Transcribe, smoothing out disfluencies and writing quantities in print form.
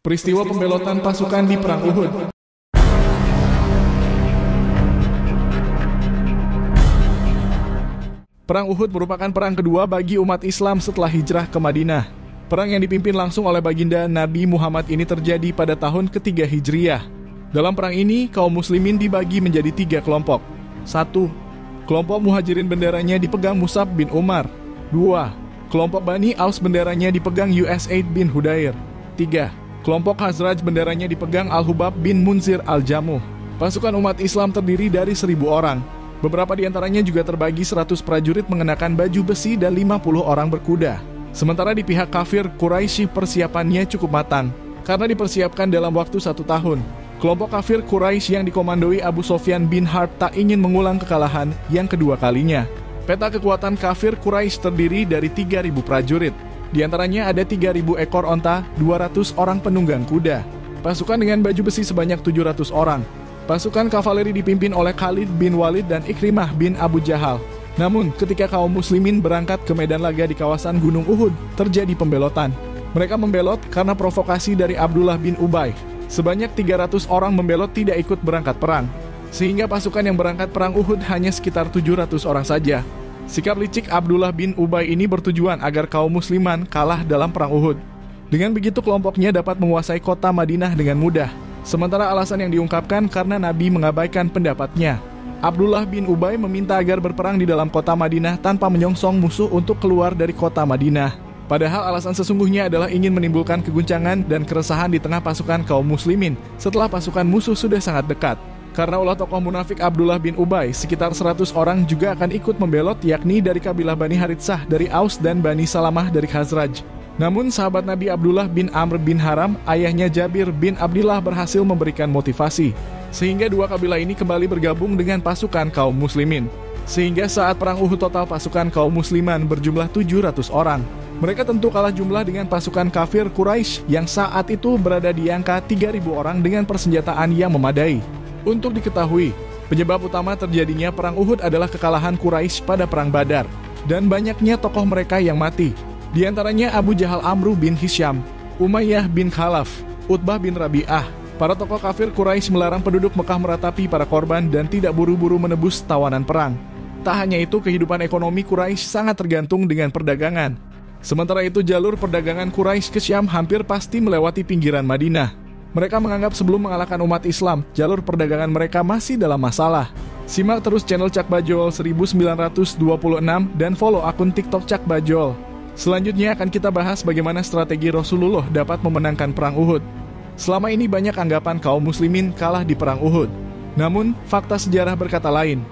Peristiwa pembelotan pasukan di Perang Uhud. Perang Uhud merupakan perang kedua bagi umat Islam setelah hijrah ke Madinah. Perang yang dipimpin langsung oleh baginda Nabi Muhammad ini terjadi pada tahun ketiga Hijriyah. Dalam perang ini, kaum muslimin dibagi menjadi 3 kelompok. 1. Kelompok Muhajirin benderanya dipegang Mus'ab bin Umar. 2. Kelompok Bani Aus benderanya dipegang Usaid bin Hudair. 3. Kelompok Khazraj benderanya dipegang Al-Hubab bin Munzir Al-Jamuh. Pasukan umat Islam terdiri dari 1.000 orang. Beberapa di antaranya juga terbagi 100 prajurit mengenakan baju besi dan 50 orang berkuda. Sementara di pihak kafir, Quraisy persiapannya cukup matang, karena dipersiapkan dalam waktu 1 tahun. Kelompok kafir Quraisy yang dikomandoi Abu Sofyan bin Harb tak ingin mengulang kekalahan yang kedua kalinya. Peta kekuatan kafir Quraisy terdiri dari 3.000 prajurit. Di antaranya ada 3.000 ekor onta, 200 orang penunggang kuda. Pasukan dengan baju besi sebanyak 700 orang. Pasukan kavaleri dipimpin oleh Khalid bin Walid dan Ikrimah bin Abu Jahal. Namun, ketika kaum muslimin berangkat ke medan laga di kawasan Gunung Uhud, terjadi pembelotan. Mereka membelot karena provokasi dari Abdullah bin Ubay. Sebanyak 300 orang membelot tidak ikut berangkat perang, sehingga pasukan yang berangkat perang Uhud hanya sekitar 700 orang saja. Sikap licik Abdullah bin Ubay ini bertujuan agar kaum musliman kalah dalam perang Uhud. Dengan begitu kelompoknya dapat menguasai kota Madinah dengan mudah. Sementara alasan yang diungkapkan karena Nabi mengabaikan pendapatnya. Abdullah bin Ubay meminta agar berperang di dalam kota Madinah tanpa menyongsong musuh untuk keluar dari kota Madinah. Padahal alasan sesungguhnya adalah ingin menimbulkan keguncangan dan keresahan di tengah pasukan kaum muslimin setelah pasukan musuh sudah sangat dekat. Karena ulah tokoh munafik Abdullah bin Ubay, sekitar 100 orang juga akan ikut membelot, yakni dari kabilah Bani Haritsah dari Aus dan Bani Salamah dari Khazraj. Namun sahabat Nabi Abdullah bin Amr bin Haram, ayahnya Jabir bin Abdillah berhasil memberikan motivasi, sehingga dua kabilah ini kembali bergabung dengan pasukan kaum muslimin. Sehingga saat perang Uhud total pasukan kaum musliman berjumlah 700 orang. Mereka tentu kalah jumlah dengan pasukan kafir Quraisy yang saat itu berada di angka 3.000 orang dengan persenjataan yang memadai. Untuk diketahui, penyebab utama terjadinya perang Uhud adalah kekalahan Quraisy pada perang Badar, dan banyaknya tokoh mereka yang mati. Di antaranya Abu Jahal Amru bin Hisham, Umayyah bin Khalaf, Utbah bin Rabi'ah. Para tokoh kafir Quraisy melarang penduduk Mekah meratapi para korban dan tidak buru-buru menebus tawanan perang. Tak hanya itu, kehidupan ekonomi Quraisy sangat tergantung dengan perdagangan. Sementara itu, jalur perdagangan Quraisy ke Syam hampir pasti melewati pinggiran Madinah. Mereka menganggap sebelum mengalahkan umat Islam, jalur perdagangan mereka masih dalam masalah. Simak terus channel Cak Bajol 1926 dan follow akun TikTok Cak Bajol. Selanjutnya akan kita bahas bagaimana strategi Rasulullah dapat memenangkan perang Uhud. Selama ini banyak anggapan kaum muslimin kalah di perang Uhud. Namun, fakta sejarah berkata lain.